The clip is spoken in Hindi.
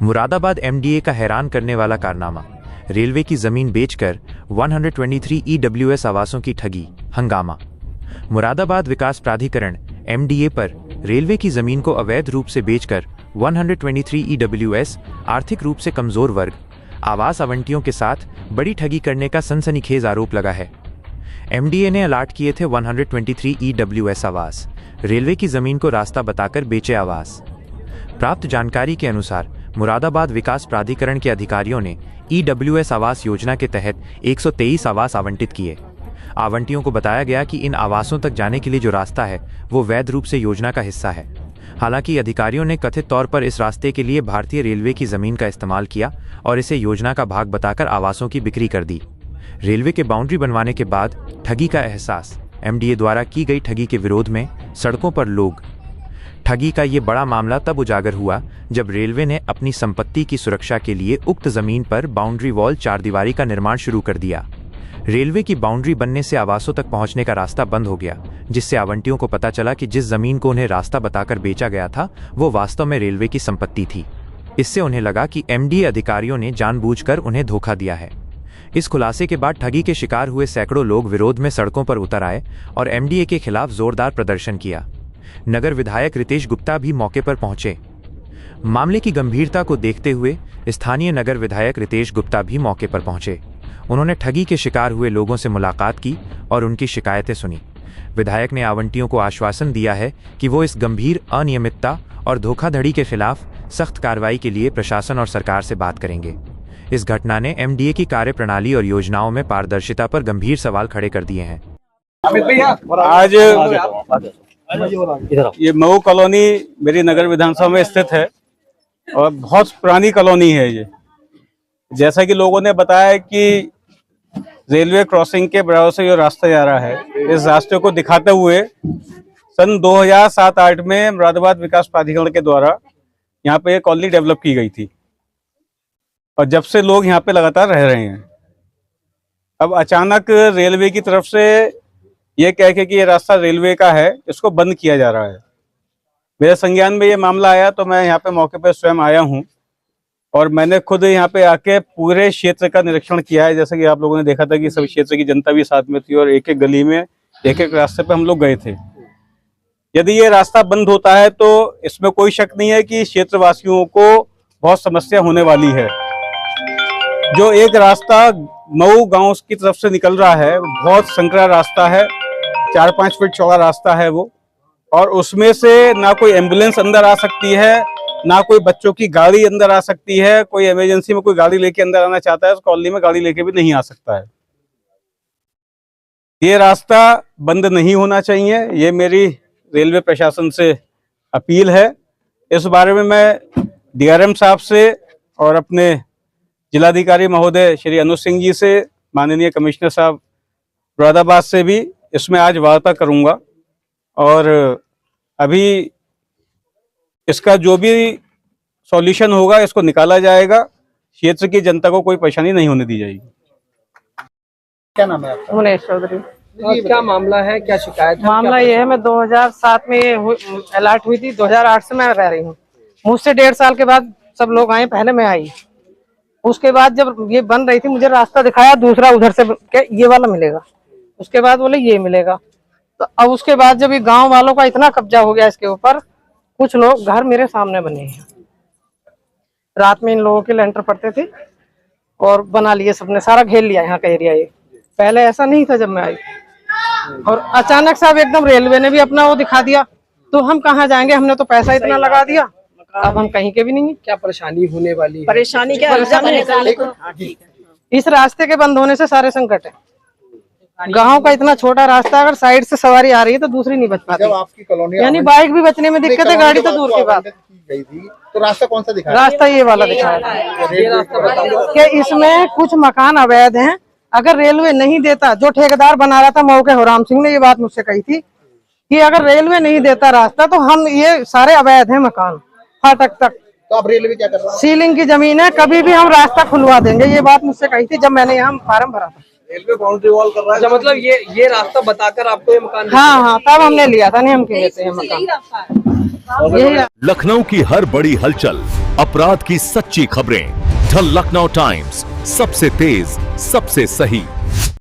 मुरादाबाद एमडीए का हैरान करने वाला कारनामा, रेलवे की जमीन बेचकर 123 ईडब्ल्यूएस आवासों की ठगी, हंगामा। मुरादाबाद विकास प्राधिकरण एमडीए पर रेलवे की जमीन को अवैध रूप से बेचकर 123 ईडब्ल्यूएस आर्थिक रूप से कमजोर वर्ग आवास आवंटियों के साथ बड़ी ठगी करने का सनसनीखेज आरोप लगा है। एमडीए ने अलाट किए थे 123 ईडब्ल्यूएस आवास, रेलवे की जमीन को रास्ता बताकर बेचे आवास। प्राप्त जानकारी के अनुसार मुरादाबाद विकास प्राधिकरण के अधिकारियों ने ईडब्ल्यूएस आवास योजना के तहत 123 आवास आवंटित किए। आवंटियों को बताया गया कि इन आवासों तक जाने के लिए जो रास्ता है वो वैध रूप से योजना का हिस्सा है। हालांकि अधिकारियों ने कथित तौर पर इस रास्ते के लिए भारतीय रेलवे की जमीन का इस्तेमाल किया और इसे योजना का भाग बताकर आवासों की बिक्री कर दी। रेलवे के बाउंड्री बनवाने के बाद ठगी का एहसास, एमडीए द्वारा की गई ठगी के विरोध में सड़कों पर लोग। ठगी का ये बड़ा मामला तब उजागर हुआ जब रेलवे ने अपनी संपत्ति की सुरक्षा के लिए उक्त जमीन पर बाउंड्री वॉल चारदीवारी का निर्माण शुरू कर दिया। रेलवे की बाउंड्री बनने से आवासों तक पहुंचने का रास्ता बंद हो गया, जिससे आवंटियों को पता चला कि जिस जमीन को उन्हें रास्ता बताकर बेचा गया था वो वास्तव में रेलवे की संपत्ति थी। इससे उन्हें लगा कि एमडीए अधिकारियों ने जानबूझकर उन्हें धोखा दिया है। इस खुलासे के बाद ठगी के शिकार हुए सैकड़ों लोग विरोध में सड़कों पर उतर आए और एमडीए के खिलाफ जोरदार प्रदर्शन किया। नगर विधायक रितेश गुप्ता भी मौके पर पहुंचे। मामले की गंभीरता को देखते हुए स्थानीय नगर विधायक रितेश गुप्ता भी मौके पर पहुंचे। उन्होंने ठगी के शिकार हुए लोगों से मुलाकात की और उनकी शिकायतें सुनी। विधायक ने आवंटियों को आश्वासन दिया है कि वो इस गंभीर अनियमितता और धोखाधड़ी के खिलाफ सख्त कार्रवाई के लिए प्रशासन और सरकार से बात करेंगे। इस घटना ने एमडीए की कार्यप्रणाली और योजनाओं में पारदर्शिता पर गंभीर सवाल खड़े कर दिए हैं। आज ये मऊ कॉलोनी मेरी नगर विधानसभा में स्थित है और बहुत पुरानी कॉलोनी है ये। जैसा कि लोगों ने बताया कि रेलवे क्रॉसिंग के बराबर से जो रास्ता जा रहा है, इस रास्ते को दिखाते हुए सन 2007-8 में मुरादाबाद विकास प्राधिकरण के द्वारा यहाँ पे कॉलोनी डेवलप की गई थी और जब से लोग यहाँ पे लगातार रह रहे हैं। अब अचानक रेलवे की तरफ से ये कह के कि ये रास्ता रेलवे का है, इसको बंद किया जा रहा है। मेरे संज्ञान में ये मामला आया तो मैं यहाँ पे मौके पर स्वयं आया हूँ और मैंने खुद यहाँ पे आके पूरे क्षेत्र का निरीक्षण किया है। जैसे कि आप लोगों ने देखा था कि सभी क्षेत्र की जनता भी साथ में थी और एक एक गली में एक एक रास्ते पे हम लोग गए थे। यदि ये रास्ता बंद होता है तो इसमें कोई शक नहीं है कि क्षेत्रवासियों को बहुत समस्या होने वाली है। जो एक रास्ता मऊ गांव की तरफ से निकल रहा है, बहुत संकरा रास्ता है, 4-5 फीट चौड़ा रास्ता है वो, और उसमें से ना कोई एम्बुलेंस अंदर आ सकती है, ना कोई बच्चों की गाड़ी अंदर आ सकती है। कोई इमरजेंसी में कोई गाड़ी लेके अंदर आना चाहता है तो कॉलोनी में गाड़ी लेके भी नहीं आ सकता है। ये रास्ता बंद नहीं होना चाहिए, ये मेरी रेलवे प्रशासन से अपील है। इस बारे में मैं डीआरएम साहब से और अपने जिलाधिकारी महोदय श्री अनुज सिंह जी से, माननीय कमिश्नर साहब मुरादाबाद से भी इसमें आज वार्ता करूंगा और अभी इसका जो भी सॉल्यूशन होगा इसको निकाला जाएगा। क्षेत्र की जनता को कोई परेशानी नहीं होने दी जाएगी। क्या नाम है आपका? मुनेश चौधरी। क्या मामला है, क्या शिकायत है? मामला ये है, मैं 2007 में ये अलर्ट हुई थी, 2008 से मैं रह रही हूँ। मुझसे 1.5 साल के बाद सब लोग आए, पहले मैं आई। उसके बाद जब ये बन रही थी मुझे रास्ता दिखाया दूसरा, उधर से ये वाला मिलेगा, उसके बाद बोले ये मिलेगा। तो अब उसके बाद जब ये गाँव वालों का इतना कब्जा हो गया इसके ऊपर, कुछ लोग घर मेरे सामने बने हैं। रात में इन लोगों के लेंटर पड़ते थे और बना लिए, सबने सारा घेर लिया यहाँ का एरिया। ये पहले ऐसा नहीं था जब मैं आई, और अचानक साहब एकदम रेलवे ने भी अपना वो दिखा दिया। तो हम कहाँ जाएंगे, हमने तो पैसा इतना लगा दिया, अब हम कहीं के भी नहीं है। क्या परेशानी होने वाली है? परेशानी क्या है? इस रास्ते के बंद होने से सारे संकट है। गांव का इतना छोटा रास्ता, अगर साइड से सवारी आ रही है तो दूसरी नहीं बच पाती। जब आपकी कॉलोनी यानी बाइक भी बचने में दिक्कत है, गाड़ी तो दूर की बात। गई थी तो रास्ता कौन सा दिखाया? रास्ता ये वाला दिखाया था ये रास्ता बताओ कि इसमें कुछ मकान अवैध हैं। अगर रेलवे नहीं देता, जो ठेकेदार बना रहा था मऊ के होराम सिंह ने ये बात मुझसे कही थी कि अगर रेलवे नहीं देता रास्ता तो हम ये सारे अवैध हैं मकान, फाटक तक। तो अब रेलवे क्या कर रहा है? सीलिंग की जमीन है, कभी भी हम रास्ता खुलवा देंगे, ये बात मुझसे कही थी जब मैंने यहाँ फार्म भरा था। रेलवे बाउंड्री वॉल कर रहा है। अच्छा, मतलब ये रास्ता बताकर आपको ये मकान? हाँ, तब हमने लिया था, नहीं हम क्यों लेते हैं मकान। यही लखनऊ की हर बड़ी हलचल, अपराध की सच्ची खबरें, द लखनऊ टाइम्स, सबसे तेज, सबसे सही।